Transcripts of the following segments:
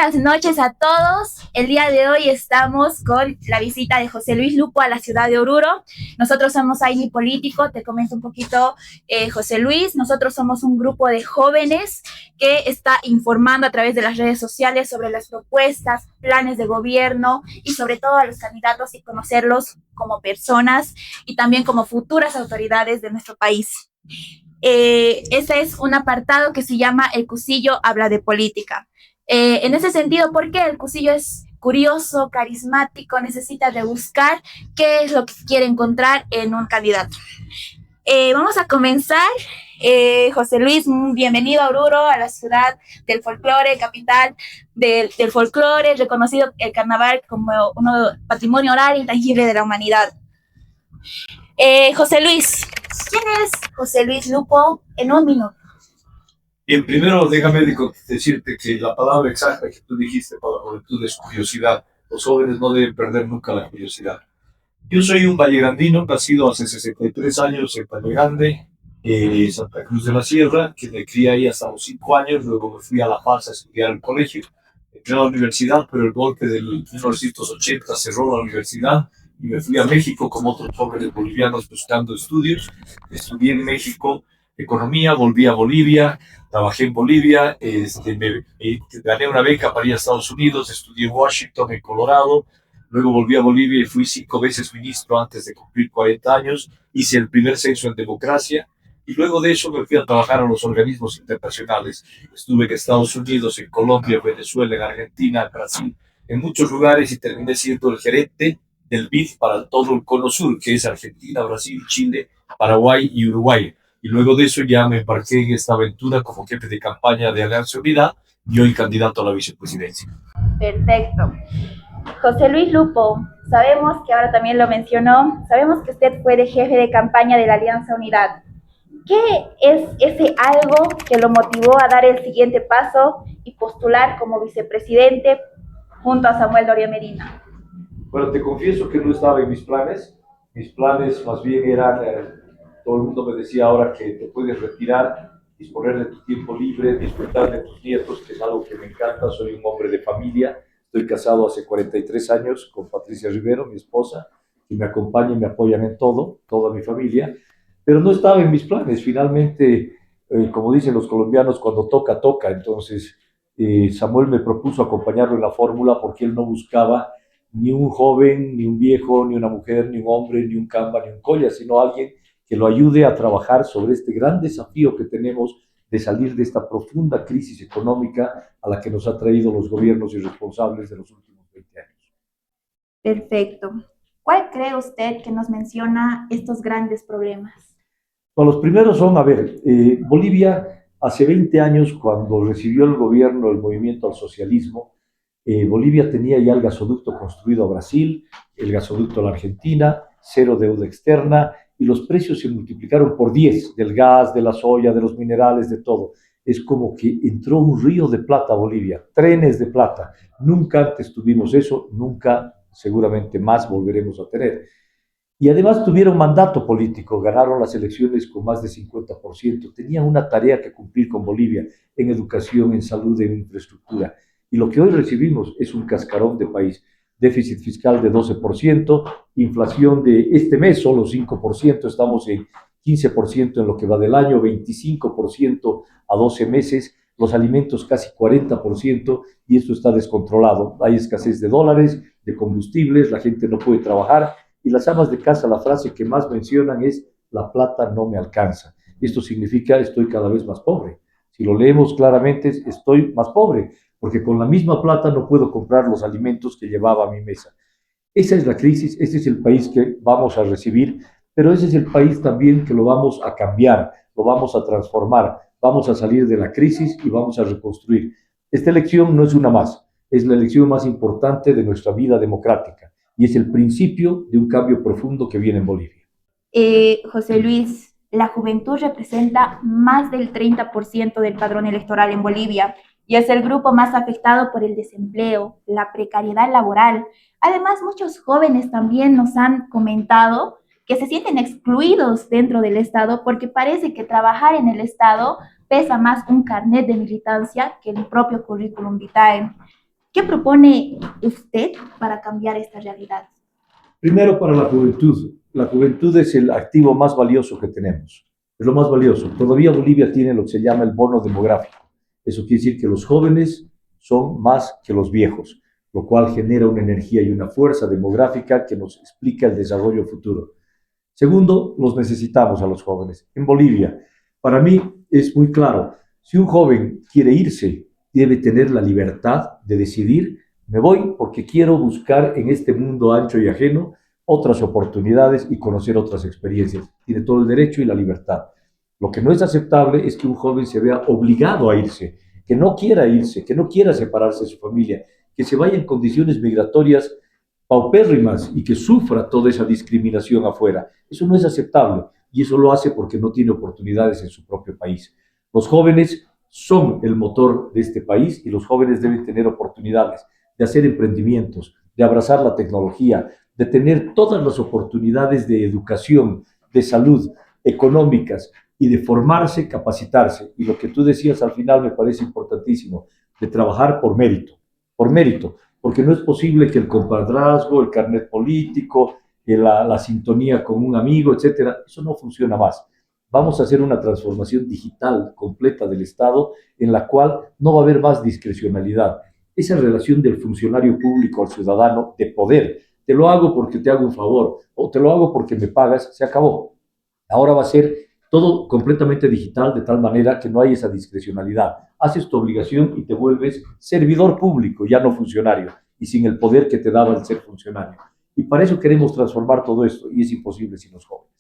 buenas noches a todos. El día de hoy estamos con la visita de José Luis Lupo a la ciudad de Oruro. Nosotros somos AINI Político. Te comento un poquito, José Luis. Nosotros somos un grupo de jóvenes que está informando a través de las redes sociales sobre las propuestas, planes de gobierno y sobre todo a los candidatos y conocerlos como personas y también como futuras autoridades de nuestro país. Ese es un apartado que se llama El Cusillo habla de política. En ese sentido, porque el Cusillo es curioso, carismático, necesita de buscar qué es lo que quiere encontrar en un candidato. Vamos a comenzar. José Luis, bienvenido a Oruro, a la ciudad del folclore, capital del folclore, reconocido el carnaval como un patrimonio oral intangible de la humanidad. José Luis, ¿quién es José Luis Lupo en un minuto? Bien, primero déjame decirte que la palabra exacta que tú dijiste para la juventud es curiosidad. Los jóvenes no deben perder nunca la curiosidad. Yo soy un vallegrandino, nacido hace 63 años en Valle Grande, Santa Cruz de la Sierra, que me crié ahí hasta los 5 años, luego me fui a La Paz a estudiar al colegio, entré a la universidad, pero el golpe del 1980 cerró la universidad y me fui a México como otros jóvenes bolivianos buscando estudios. Estudié en México economía, volví a Bolivia, trabajé en Bolivia, gané una beca para ir a Estados Unidos, estudié en Washington, en Colorado, luego volví a Bolivia y fui 5 veces ministro antes de cumplir 40 años, hice el primer censo en democracia y luego de eso me fui a trabajar a los organismos internacionales. Estuve en Estados Unidos, en Colombia, Venezuela, en Argentina, en Brasil, en muchos lugares y terminé siendo el gerente del BID para todo el Cono Sur, que es Argentina, Brasil, Chile, Paraguay y Uruguay. Y luego de eso ya me embarqué en esta aventura como jefe de campaña de Alianza Unidad y hoy candidato a la vicepresidencia. Perfecto. José Luis Lupo, sabemos que ahora también lo mencionó, sabemos que usted fue de jefe de campaña de la Alianza Unidad. ¿Qué es ese algo que lo motivó a dar el siguiente paso y postular como vicepresidente junto a Samuel Doria Medina? Bueno, te confieso que no estaba en mis planes. Mis planes más bien eran, todo el mundo me decía ahora que te puedes retirar, disponer de tu tiempo libre, disfrutar de tus nietos, que es algo que me encanta. Soy un hombre de familia. Estoy casado hace 43 años con Patricia Rivero, mi esposa, que me acompaña y me apoyan en todo, toda mi familia. Pero no estaba en mis planes. Finalmente, como dicen los colombianos, cuando toca, toca. Entonces, Samuel me propuso acompañarlo en la fórmula porque él no buscaba ni un joven, ni un viejo, ni una mujer, ni un hombre, ni un camba, ni un colla, sino alguien que lo ayude a trabajar sobre este gran desafío que tenemos de salir de esta profunda crisis económica a la que nos ha traído los gobiernos irresponsables de los últimos 20 años. Perfecto. ¿Cuál cree usted que nos menciona estos grandes problemas? Bueno, los primeros son, a ver, Bolivia hace 20 años, cuando recibió el gobierno el movimiento al socialismo, Bolivia tenía ya el gasoducto construido a Brasil, el gasoducto a la Argentina, cero deuda externa, y los precios se multiplicaron por 10 del gas, de la soya, de los minerales, de todo. Es como que entró un río de plata a Bolivia, trenes de plata. Nunca antes tuvimos eso, nunca seguramente más volveremos a tener. Y además tuvieron mandato político, ganaron las elecciones con más de 50%, tenían una tarea que cumplir con Bolivia en educación, en salud, en infraestructura. Y lo que hoy recibimos es un cascarón de país. Déficit fiscal de 12%, inflación de este mes solo 5%, estamos en 15% en lo que va del año, 25% a 12 meses, los alimentos casi 40% y esto está descontrolado. Hay escasez de dólares, de combustibles, la gente no puede trabajar y las amas de casa la frase que más mencionan es la plata no me alcanza. Esto significa estoy cada vez más pobre. Si lo leemos claramente, estoy más pobre, porque con la misma plata no puedo comprar los alimentos que llevaba a mi mesa. Esa es la crisis, este es el país que vamos a recibir, pero ese es el país también que lo vamos a cambiar, lo vamos a transformar, vamos a salir de la crisis y vamos a reconstruir. Esta elección no es una más, es la elección más importante de nuestra vida democrática y es el principio de un cambio profundo que viene en Bolivia. José Luis, la juventud representa más del 30% del padrón electoral en Bolivia y es el grupo más afectado por el desempleo, la precariedad laboral. Además, muchos jóvenes también nos han comentado que se sienten excluidos dentro del Estado porque parece que trabajar en el Estado pesa más un carnet de militancia que el propio currículum vitae. ¿Qué propone usted para cambiar esta realidad? Primero, para la juventud. La juventud es el activo más valioso que tenemos. Es lo más valioso. Todavía Bolivia tiene lo que se llama el bono demográfico. Eso quiere decir que los jóvenes son más que los viejos, lo cual genera una energía y una fuerza demográfica que nos explica el desarrollo futuro. Segundo, los necesitamos a los jóvenes. En Bolivia, para mí es muy claro, si un joven quiere irse, debe tener la libertad de decidir, me voy porque quiero buscar en este mundo ancho y ajeno otras oportunidades y conocer otras experiencias. Tiene todo el derecho y la libertad. Lo que no es aceptable es que un joven se vea obligado a irse, que no quiera irse, que no quiera separarse de su familia, que se vaya en condiciones migratorias paupérrimas y que sufra toda esa discriminación afuera. Eso no es aceptable y eso lo hace porque no tiene oportunidades en su propio país. Los jóvenes son el motor de este país y los jóvenes deben tener oportunidades de hacer emprendimientos, de abrazar la tecnología, de tener todas las oportunidades de educación, de salud, económicas y de formarse, capacitarse. Y lo que tú decías al final me parece importantísimo, de trabajar por mérito, porque no es posible que el compadrazgo, el carnet político, la sintonía con un amigo, etcétera, eso no funciona más. Vamos a hacer una transformación digital completa del Estado en la cual no va a haber más discrecionalidad. Esa relación del funcionario público al ciudadano de poder, te lo hago porque te hago un favor o te lo hago porque me pagas, se acabó. Ahora va a ser todo completamente digital de tal manera que no hay esa discrecionalidad. Haces tu obligación y te vuelves servidor público, ya no funcionario, y sin el poder que te daba el ser funcionario. Y para eso queremos transformar todo esto y es imposible sin los jóvenes.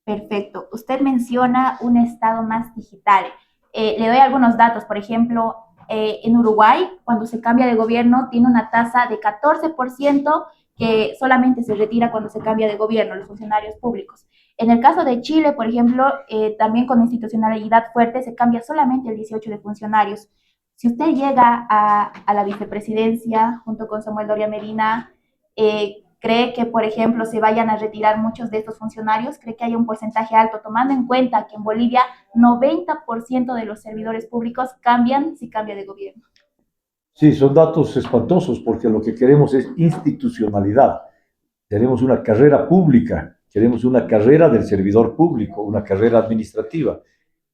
Perfecto. Usted menciona un estado más digital. Le doy algunos datos. Por ejemplo, en Uruguay, cuando se cambia de gobierno, tiene una tasa de 14% que solamente se retira cuando se cambia de gobierno, los funcionarios públicos. En el caso de Chile, por ejemplo, también con institucionalidad fuerte, se cambia solamente el 18 de funcionarios. Si usted llega a la vicepresidencia junto con Samuel Doria Medina, ¿cree que, por ejemplo, se vayan a retirar muchos de estos funcionarios? ¿Cree que haya un porcentaje alto, tomando en cuenta que en Bolivia 90% de los servidores públicos cambian si cambia de gobierno? Sí, son datos espantosos porque lo que queremos es institucionalidad. Queremos una carrera pública, queremos una carrera del servidor público, una carrera administrativa.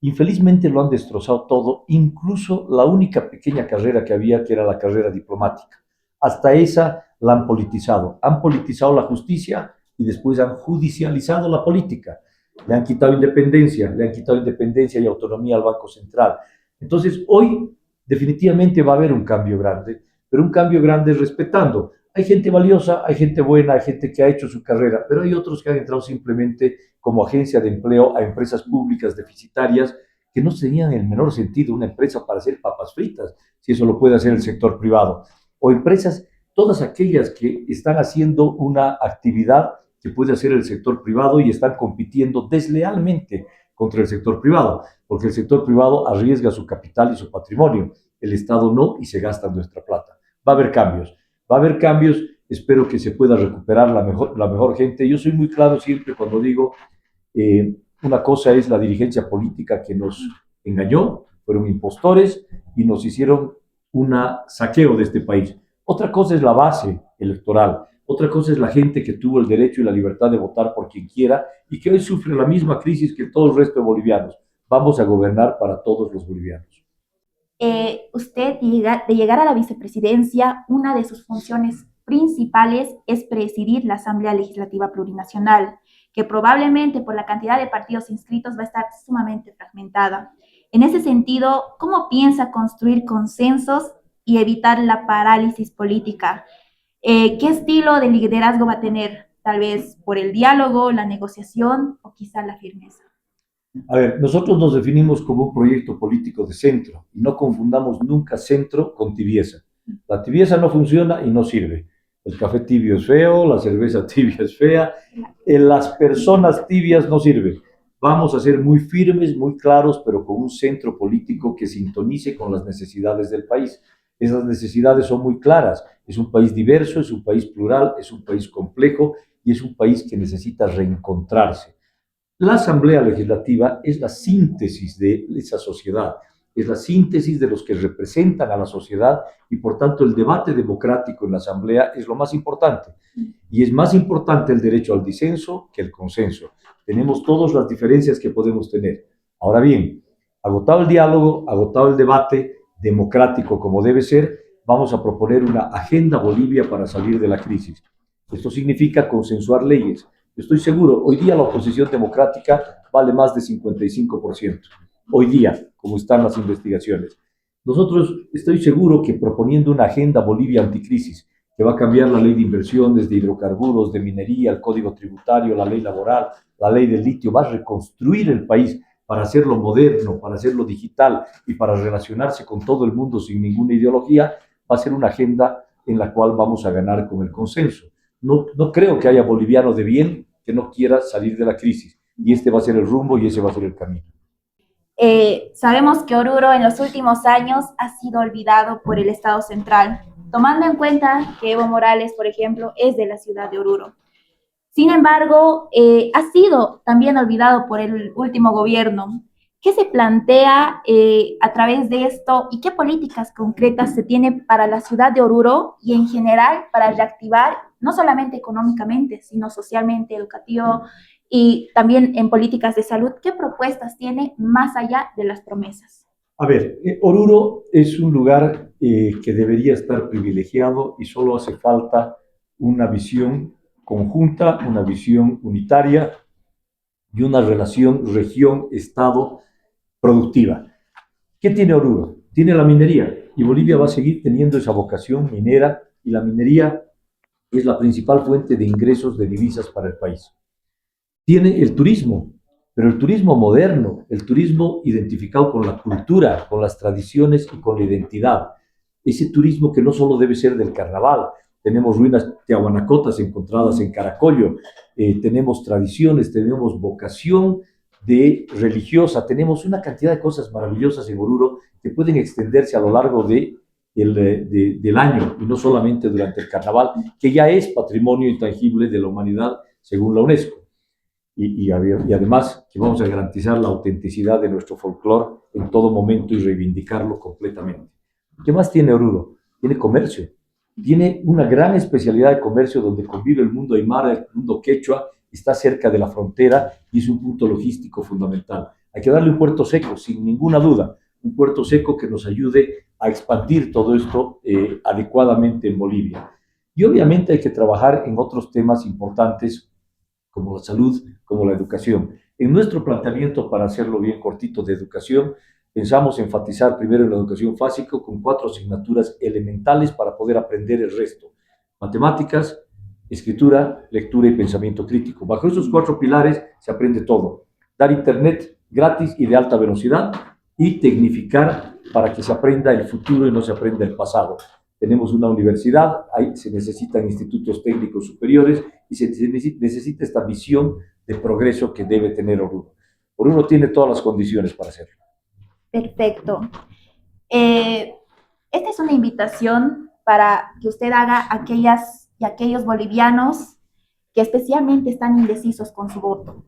Infelizmente lo han destrozado todo, incluso la única pequeña carrera que había, que era la carrera diplomática. Hasta esa la han politizado. Han politizado la justicia y después han judicializado la política. Le han quitado independencia y autonomía al Banco Central. Entonces, hoy definitivamente va a haber un cambio grande, pero un cambio grande respetando. Hay gente valiosa, hay gente buena, hay gente que ha hecho su carrera, pero hay otros que han entrado simplemente como agencia de empleo a empresas públicas deficitarias que no tenían el menor sentido una empresa para hacer papas fritas, si eso lo puede hacer el sector privado, o empresas, todas aquellas que están haciendo una actividad que puede hacer el sector privado y están compitiendo deslealmente contra el sector privado, porque el sector privado arriesga su capital y su patrimonio, el Estado no y se gasta nuestra plata. Va a haber cambios, va a haber cambios, espero que se pueda recuperar la mejor gente. Yo soy muy claro siempre cuando digo, una cosa es la dirigencia política que nos engañó, fueron impostores y nos hicieron un saqueo de este país. Otra cosa es la base electoral, otra cosa es la gente que tuvo el derecho y la libertad de votar por quien quiera y que hoy sufre la misma crisis que todo el resto de bolivianos. Vamos a gobernar para todos los bolivianos. Usted de llegar a la vicepresidencia, una de sus funciones principales es presidir la Asamblea Legislativa Plurinacional, que probablemente por la cantidad de partidos inscritos va a estar sumamente fragmentada. En ese sentido, ¿cómo piensa construir consensos y evitar la parálisis política? ¿Qué estilo de liderazgo va a tener? Tal vez por el diálogo, la negociación o quizá la firmeza. A ver, nosotros nos definimos como un proyecto político de centro y no confundamos nunca centro con tibieza. La tibieza no funciona y no sirve. El café tibio es feo, la cerveza tibia es fea, las personas tibias no sirven. Vamos a ser muy firmes, muy claros, pero con un centro político que sintonice con las necesidades del país. Esas necesidades son muy claras. Es un país diverso, es un país plural, es un país complejo y es un país que necesita reencontrarse. La Asamblea Legislativa es la síntesis de esa sociedad, es la síntesis de los que representan a la sociedad y por tanto el debate democrático en la asamblea es lo más importante. Y es más importante el derecho al disenso que el consenso. Tenemos todas las diferencias que podemos tener. Ahora bien, agotado el diálogo, agotado el debate democrático como debe ser, vamos a proponer una agenda Bolivia para salir de la crisis. Esto significa consensuar leyes. Estoy seguro, hoy día la oposición democrática vale más de 55%. Hoy día, como están las investigaciones. Nosotros estoy seguro que proponiendo una agenda Bolivia anticrisis, que va a cambiar la ley de inversiones, de hidrocarburos, de minería, el código tributario, la ley laboral, la ley del litio, va a reconstruir el país para hacerlo moderno, para hacerlo digital y para relacionarse con todo el mundo sin ninguna ideología, va a ser una agenda en la cual vamos a ganar con el consenso. No creo que haya boliviano de bien que no quiera salir de la crisis, y este va a ser el rumbo y ese va a ser el camino. Sabemos que Oruro en los últimos años ha sido olvidado por el Estado central, tomando en cuenta que Evo Morales, por ejemplo, es de la ciudad de Oruro. Sin embargo, ha sido también olvidado por el último gobierno. ¿Qué se plantea a través de esto y qué políticas concretas se tiene para la ciudad de Oruro y en general para reactivar, no solamente económicamente, sino socialmente, educativo y también en políticas de salud? ¿Qué propuestas tiene más allá de las promesas? A ver, Oruro es un lugar que debería estar privilegiado y solo hace falta una visión conjunta, una visión unitaria y una relación región-estado productiva. ¿Qué tiene Oruro? Tiene la minería y Bolivia va a seguir teniendo esa vocación minera y la minería es la principal fuente de ingresos de divisas para el país. Tiene el turismo, pero el turismo moderno, el turismo identificado con la cultura, con las tradiciones y con la identidad. Ese turismo que no solo debe ser del carnaval, tenemos ruinas tiahuanacotas encontradas en Caracollo, tenemos tradiciones, tenemos vocación de religiosa, tenemos una cantidad de cosas maravillosas en Oruro que pueden extenderse a lo largo del año y no solamente durante el carnaval, que ya es patrimonio intangible de la humanidad según la UNESCO. Y además que vamos a garantizar la autenticidad de nuestro folclore en todo momento y reivindicarlo completamente. ¿Qué más tiene Oruro? Tiene comercio. Tiene una gran especialidad de comercio donde convive el mundo aymara, el mundo quechua, está cerca de la frontera y es un punto logístico fundamental. Hay que darle un puerto seco, sin ninguna duda, un puerto seco que nos ayude a expandir todo esto adecuadamente en Bolivia. Y obviamente hay que trabajar en otros temas importantes como la salud, como la educación. En nuestro planteamiento, para hacerlo bien cortito, de educación, pensamos enfatizar primero en la educación básica con 4 asignaturas elementales para poder aprender el resto. Matemáticas, escritura, lectura y pensamiento crítico. Bajo esos 4 pilares se aprende todo. Dar internet gratis y de alta velocidad y tecnificar para que se aprenda el futuro y no se aprenda el pasado. Tenemos una universidad, ahí se necesitan institutos técnicos superiores y se necesita esta visión de progreso que debe tener Oruro. Oruro tiene todas las condiciones para hacerlo. Perfecto. Esta es una invitación para que usted haga a aquellas y aquellos bolivianos que especialmente están indecisos con su voto.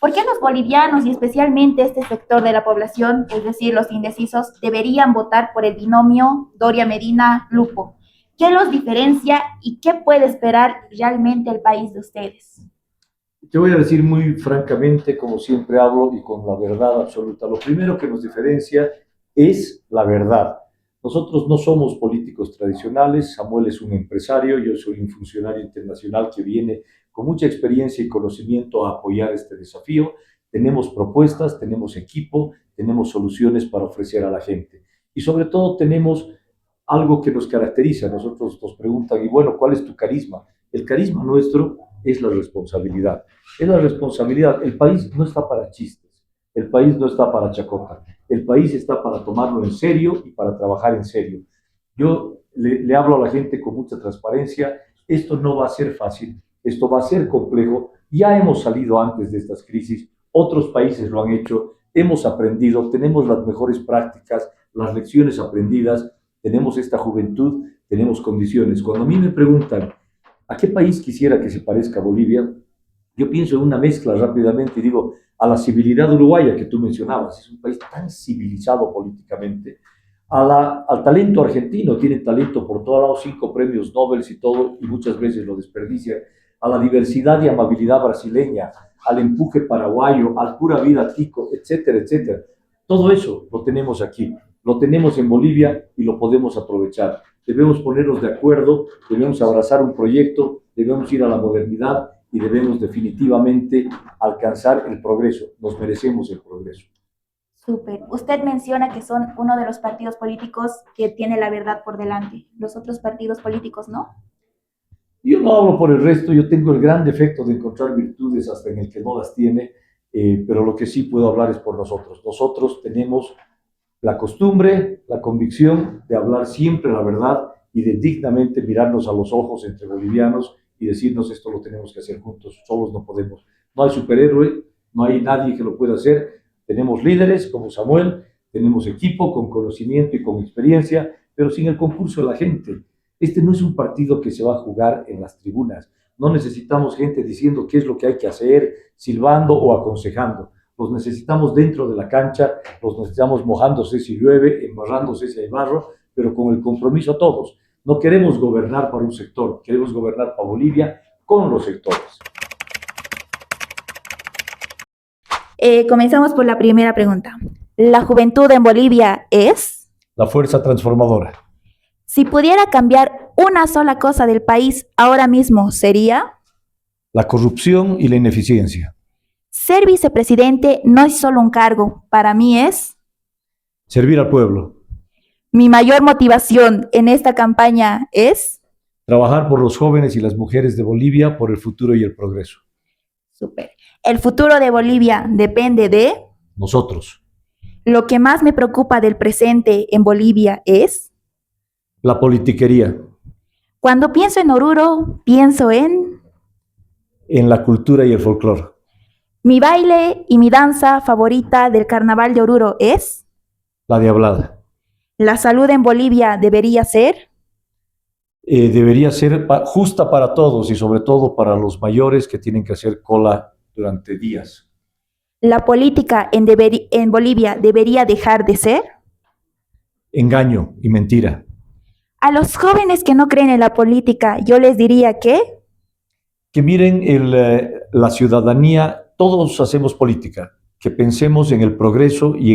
¿Por qué los bolivianos y especialmente este sector de la población, es decir, los indecisos, deberían votar por el binomio Doria Medina-Lupo? ¿Qué los diferencia y qué puede esperar realmente el país de ustedes? Te voy a decir muy francamente, como siempre hablo y con la verdad absoluta. Lo primero que nos diferencia es la verdad. Nosotros no somos políticos tradicionales. Samuel es un empresario, yo soy un funcionario internacional que viene con mucha experiencia y conocimiento a apoyar este desafío. Tenemos propuestas, tenemos equipo, tenemos soluciones para ofrecer a la gente. Y sobre todo tenemos algo que nos caracteriza. Nosotros nos preguntan, y bueno, ¿cuál es tu carisma? El carisma nuestro es la responsabilidad. Es la responsabilidad. El país no está para chistes. El país no está para chacota. El país está para tomarlo en serio y para trabajar en serio. Yo le hablo a la gente con mucha transparencia. Esto no va a ser fácil. Esto va a ser complejo. Ya hemos salido antes de estas crisis. Otros países lo han hecho. Hemos aprendido. Tenemos las mejores prácticas, las lecciones aprendidas. Tenemos esta juventud. Tenemos condiciones. Cuando a mí me preguntan, ¿a qué país quisiera que se parezca a Bolivia? Yo pienso en una mezcla rápidamente y digo, a la civilidad uruguaya que tú mencionabas, es un país tan civilizado políticamente, al talento argentino, tiene talento por todos lados, 5 premios Nobel y todo, y muchas veces lo desperdicia, a la diversidad y amabilidad brasileña, al empuje paraguayo, al pura vida tico, etcétera, etcétera. Todo eso lo tenemos aquí, lo tenemos en Bolivia y lo podemos aprovechar. Debemos ponernos de acuerdo, debemos abrazar un proyecto, debemos ir a la modernidad y debemos definitivamente alcanzar el progreso. Nos merecemos el progreso. Súper. Usted menciona que son uno de los partidos políticos que tiene la verdad por delante. Los otros partidos políticos, ¿no? Yo no hablo por el resto, yo tengo el gran defecto de encontrar virtudes hasta en el que no las tiene, pero lo que sí puedo hablar es por nosotros. Nosotros tenemos la costumbre, la convicción de hablar siempre la verdad y de dignamente mirarnos a los ojos entre bolivianos y decirnos esto lo tenemos que hacer juntos, solos no podemos. No hay superhéroe, no hay nadie que lo pueda hacer. Tenemos líderes como Samuel, tenemos equipo con conocimiento y con experiencia, pero sin el concurso de la gente. Este no es un partido que se va a jugar en las tribunas. No necesitamos gente diciendo qué es lo que hay que hacer, silbando o aconsejando. Los necesitamos dentro de la cancha, los necesitamos mojándose si llueve, embarrándose si hay barro, pero con el compromiso a todos. No queremos gobernar para un sector, queremos gobernar para Bolivia con los sectores. Comenzamos por la primera pregunta. ¿La juventud en Bolivia es? La fuerza transformadora. Si pudiera cambiar una sola cosa del país ahora mismo, ¿sería? La corrupción y la ineficiencia. Ser vicepresidente no es solo un cargo, para mí es Servir al pueblo. mi mayor motivación en esta campaña es Trabajar por los jóvenes y las mujeres de Bolivia, por el futuro y el progreso. súper. El futuro de Bolivia depende de Nosotros. lo que más me preocupa del presente en Bolivia es La politiquería. cuando pienso en Oruro, pienso en La cultura y el folclore. mi baile y mi danza favorita del carnaval de Oruro es La diablada. la salud en Bolivia debería ser Debería ser justa para todos y sobre todo para los mayores que tienen que hacer cola durante días. la política en Bolivia debería dejar de ser. Engaño y mentira. A los jóvenes que no creen en la política, yo les diría Que miren la ciudadanía, todos hacemos política, que pensemos en el progreso y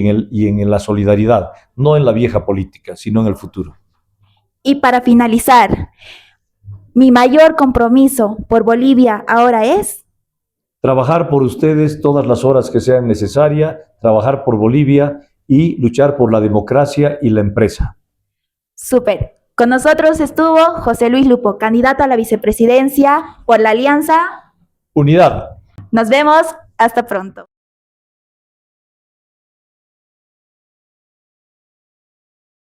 en la solidaridad, no en la vieja política, sino en el futuro. y para finalizar, mi mayor compromiso por Bolivia ahora es Trabajar por ustedes todas las horas que sean necesarias, trabajar por Bolivia y luchar por la democracia y la empresa. súper. Con nosotros estuvo José Luis Lupo, candidato a la vicepresidencia por la Alianza. Unidad. Nos vemos, hasta pronto.